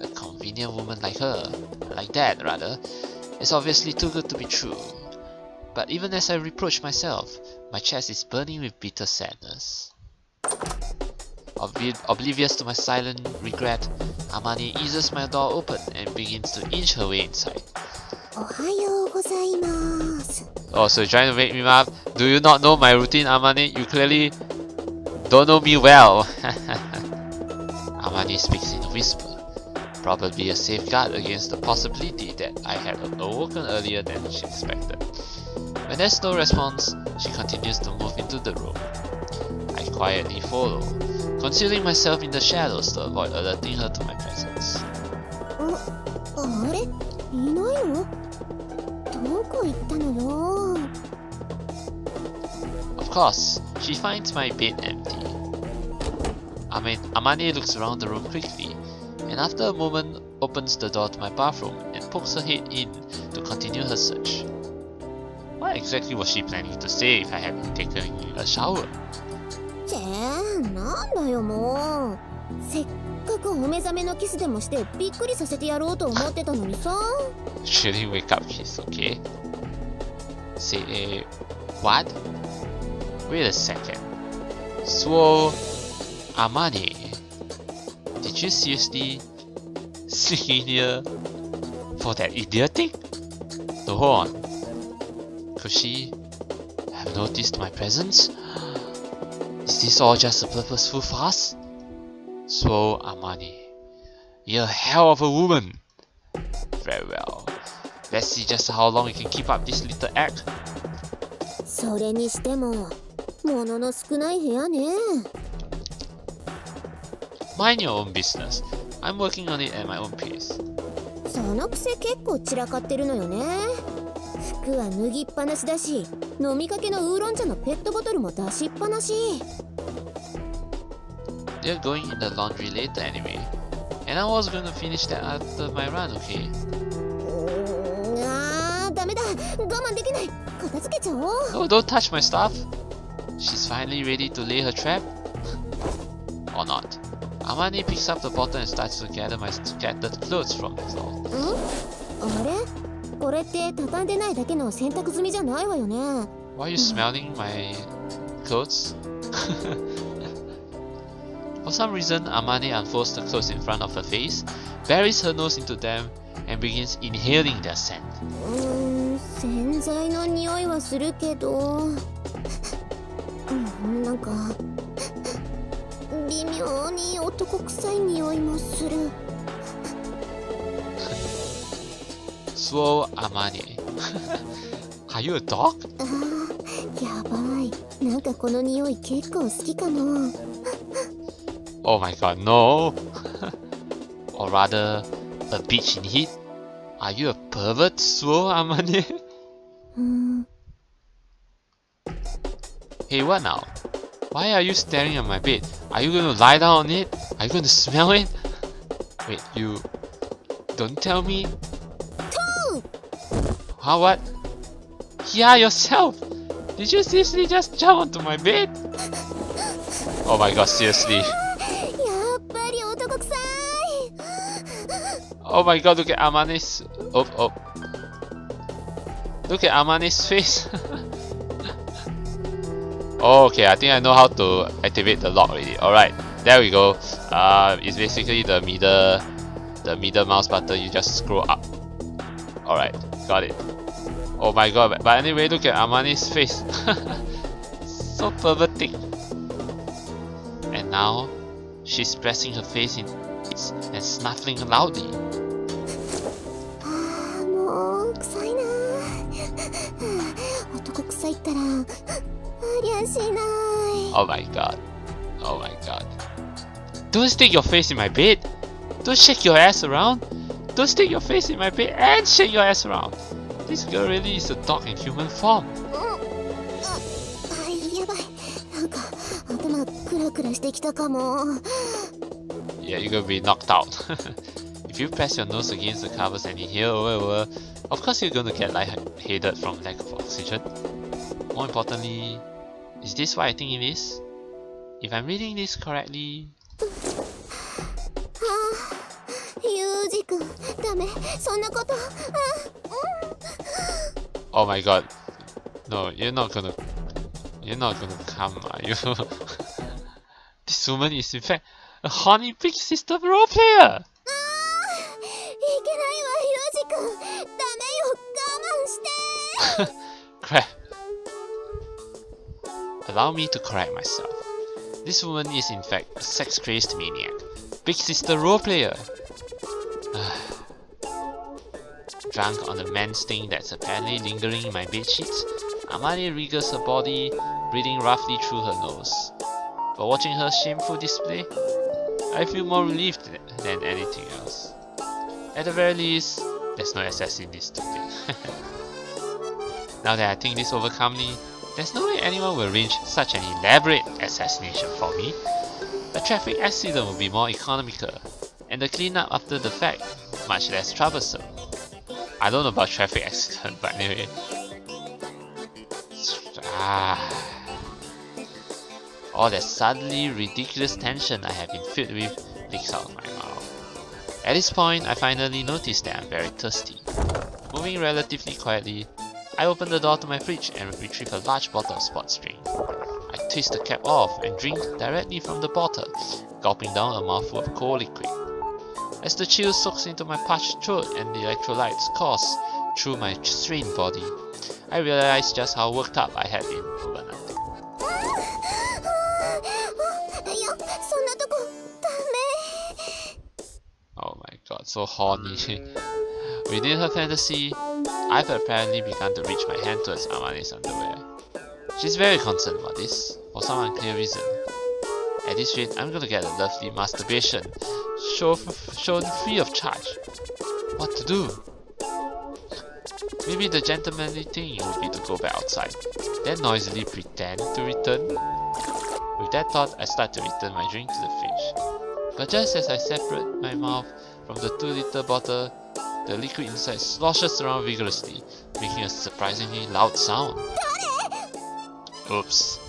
A convenient woman like her, like that rather, is obviously too good to be true. But even as I reproach myself, my chest is burning with bitter sadness. Oblivious to my silent regret, Amane eases my door open and begins to inch her way inside. Oh, so you're trying to make me laugh? Do you not know my routine, Amane? You clearly don't know me well. Amane speaks in a whisper, probably a safeguard against the possibility that I had awoken earlier than she expected. When there's no response, she continues to move into the room. I quietly follow, concealing myself in the shadows to avoid alerting her to my presence. Of course, she finds my bed empty. Amane looks around the room quickly, and after a moment opens the door to my bathroom and pokes her head in to continue her search. What exactly was she planning to say if I had been taking a shower? Shouldn't wake up kiss, okay? Say what? Wait a second. So, Amane, did you seriously sneak in here for that idiot thing? No, hold on. Could she have noticed my presence? Is this all just a purposeful farce? So, Amane, you're a hell of a woman. Very well. Let's see just how long you can keep up this little act. Mind your own business. I'm working on it at my own pace. They're going in the laundry later anyway, and I was going to finish that after my run, okay? No, don't touch my stuff. She's finally ready to lay her trap? Or not. Amane picks up the bottle and starts to gather my scattered clothes from the floor. Why are you smelling my clothes? For some reason, Amane unfolds the clothes in front of her face, buries her nose into them, and begins inhaling their scent. So, Amane, are you a dog? Oh my god, no! Or rather, a bitch in heat? Are you a pervert, Suo, Amane? Hey, what now? Why are you staring at my bed? Are you going to lie down on it? Are you going to smell it? Wait, you... Don't tell me... Huh, what? Yeah, yourself! Did you seriously just jump onto my bed? Oh my god, seriously. Oh my god, look at Amane's... Oh. Look at Amane's face. Oh, okay, I think I know how to activate the lock already. Alright, there we go. It's basically the middle mouse button. You just scroll up. Alright, got it. Oh my god, but anyway, look at Amane's face. So pervertic. And now, she's pressing her face in and snuffling loudly. もう臭いな。男臭いったらありゃしない。 Oh my god. Oh my god. Don't stick your face in my bed. Don't shake your ass around. Don't stick your face in my bed and shake your ass around. This girl really is a dog in human form. やばい。なんか頭クラクラしてきたかも。 Yeah, you're gonna be knocked out. If you press your nose against the covers and inhale, of course you're gonna get lightheaded from lack of oxygen. More importantly, is this what I think it is? If I'm reading this correctly... ユージ君、ダメ、そんなこと。Oh my god. No, you're not gonna come, are you? This woman is in fact a horny big sister role player! いけないわ、ユージ君。ダメよ、我慢して。 Crap. Allow me to correct myself. This woman is in fact a sex-crazed maniac. Big sister role player. Drunk on the man sting that's apparently lingering in my bedsheets, Amane wriggles her body, breathing roughly through her nose. But watching her shameful display, I feel more relieved than anything else. At the very least, there's no SS in this today. Now that I think this over calmly, there's no way anyone will arrange such an elaborate assassination for me. A traffic accident will be more economical, and the cleanup after the fact much less troublesome. I don't know about traffic accident, but anyway. All that suddenly ridiculous tension I have been filled with leaks out of my mouth. At this point, I finally notice that I'm very thirsty. Moving relatively quietly, I open the door to my fridge and retrieve a large bottle of sports drink. I twist the cap off and drink directly from the bottle, gulping down a mouthful of cold liquid. As the chill soaks into my parched throat and the electrolytes course through my strained body, I realize just how worked up I had been overnight. Oh my god, so horny. Within her fantasy, I've apparently begun to reach my hand towards Amane's underwear. She's very concerned about this, for some unclear reason. At this rate, I'm gonna get a lovely masturbation shown free of charge. What to do? Maybe the gentlemanly thing would be to go back outside, then noisily pretend to return. With that thought, I start to return my drink to the fridge. But just as I separate my mouth from the 2-liter bottle, the liquid inside sloshes around vigorously, making a surprisingly loud sound. Oops.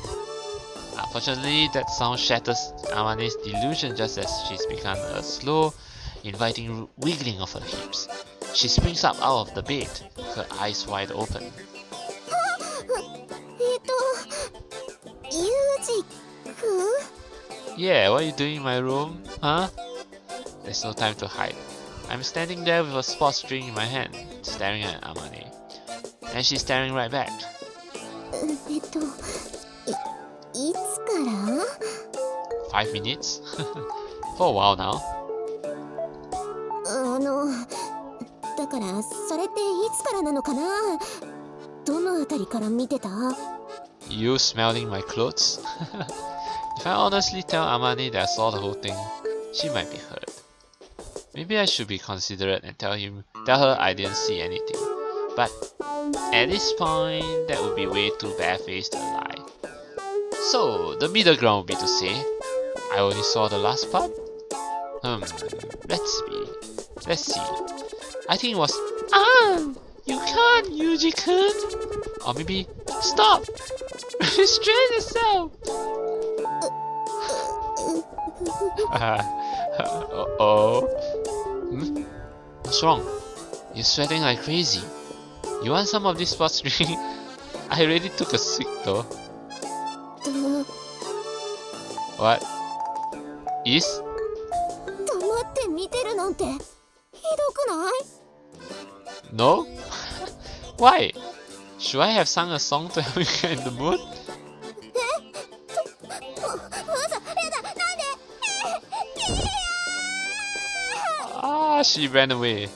Unfortunately, that sound shatters Amane's delusion just as she's begun a slow, inviting wiggling of her hips. She springs up out of the bed, her eyes wide open. Yeah, what are you doing in my room? Huh? There's no time to hide. I'm standing there with a sports drink in my hand, staring at Amane. And she's staring right back. 5 minutes? For a while now. だからそれっていつからなのかな？どのあたりから見てた？ You smelling my clothes? If I honestly tell Amane that I saw the whole thing, she might be hurt. Maybe I should be considerate and tell her I didn't see anything. But at this point, that would be way too barefaced a lie. So the middle ground would be to say, I only saw the last part? Let's see. I think it was, you can't, Yuji-kun! Or maybe, stop! Restrain yourself! Uh-oh. What's wrong? You're sweating like crazy. You want some of this sports drink? I already took a swig though. What? is? 黙って見てるなんてひどくない？ No? Why? Should I have sung a song to help you get in the mood? 嘘、やだ、なんでAh, she ran away.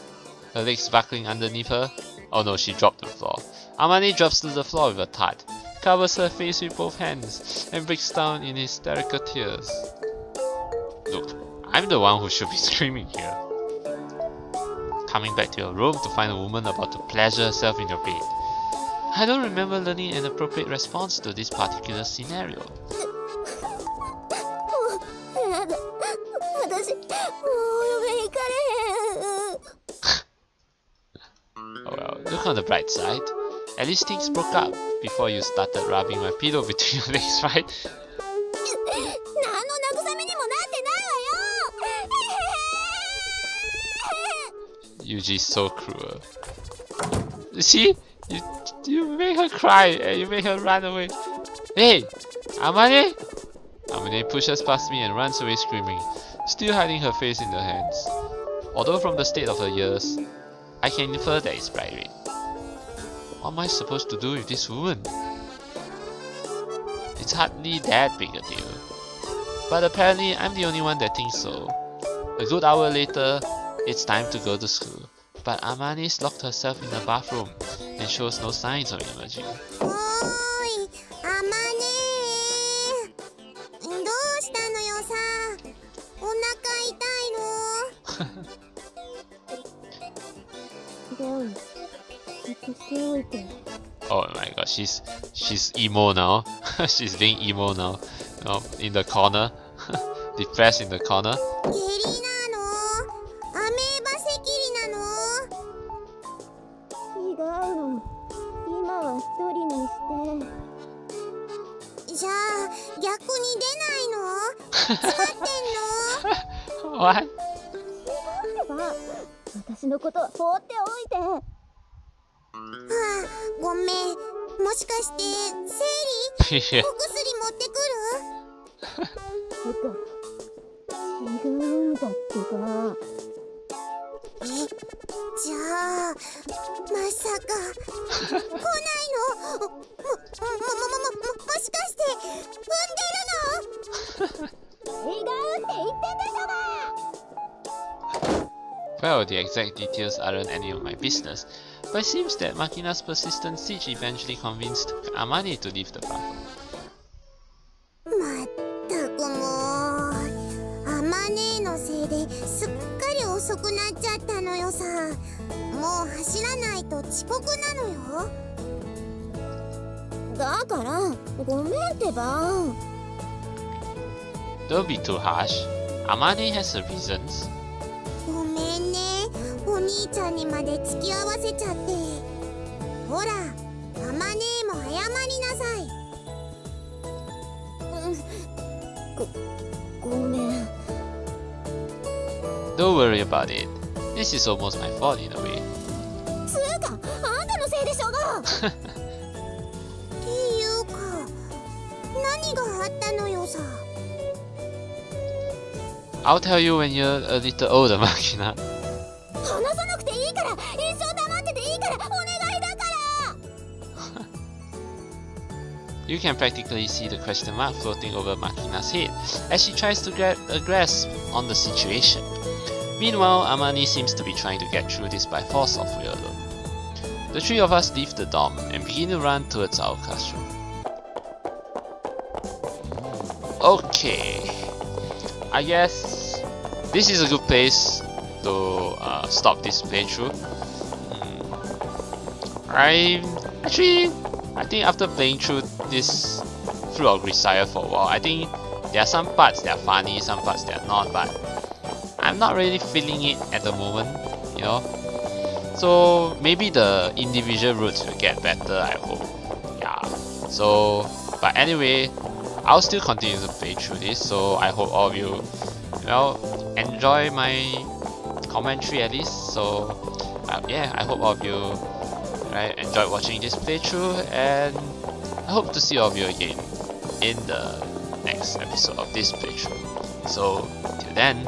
Her legs buckling underneath her. Oh no, she dropped to the floor. Amane drops to the floor with a thud, covers her face with both hands, and breaks down in hysterical tears. Look, I'm the one who should be screaming here. Coming back to your room to find a woman about to pleasure herself in your bed. I don't remember learning an appropriate response to this particular scenario. やだ、私、もう嫁行かれへん。 Oh well, look on the bright side. At least things broke up before you started rubbing my pillow between your legs, right? 何の慰めにもなってないわよ。 Yuji's so cruel. See? You made her cry and you made her run away. Hey! Amane! Amane pushes past me and runs away screaming, still hiding her face in her hands. Although from the state of her ears, I can infer that it's bright red. What am I supposed to do with this woman? It's hardly that big a deal. But apparently I'm the only one that thinks so. A good hour later, it's time to go to school. But Amane's locked herself in the bathroom and shows no signs of emerging. おーい、あまねー。どうしたのよさ。お腹痛いの？でも、隠しておいて。 Oh my god, she's emo now. She's being emo now. In the corner. Depressed in the corner. 下痢なの？アメーバ赤痢なの？違うの。今は一人にして。じゃあ逆に出ないの？詰まってんの？ What? 私のことは放っておいて。はあ、ごめん。もしかして生理？ Yeah. お薬持ってくる？違うんだってば。じゃあまさか来ないの？もしかして産んでるの？違うって言ってんでしょが。 Well, the exact details aren't any of my business, but it seems that Makina's persistent siege eventually convinced Amane to leave the bathroom. まったくもう、あまねーのせいですっかり遅くなっちゃったのよさ。もう走らないと遅刻なのよ。だからごめんってば。 Don't be too harsh. Amane has her reasons. ごめんね、お兄ちゃんにまで付き合わせちゃって。ほら、あまねーも謝りなさい。ごめん。 Don't worry about it. This is almost my fault in a way. つうか、あんたのせいでしょうが。っていうか、何があったのよさ。 I'll tell you when you're a little older, Makina. 話さなくていいから、一生黙ってていいから、お願いだから。 You can practically see the question mark floating over Makina's head as she tries to get a grasp on the situation. Meanwhile, Amane seems to be trying to get through this by force of will alone. The three of us leave the dorm and begin to run towards our classroom. Okay, I guess this is a good place to stop this playthrough. I think after playing through this throughout Grisaia for a while, I think there are some parts that are funny, some parts that are not, but I'm not really feeling it at the moment, you know. So maybe the individual routes will get better, I hope. Yeah. So, but anyway, I'll still continue to play through this. So I hope all of you, enjoy my commentary at least. So yeah, I hope all of you enjoyed watching this playthrough, and I hope to see all of you again in the next episode of this playthrough. So, till then,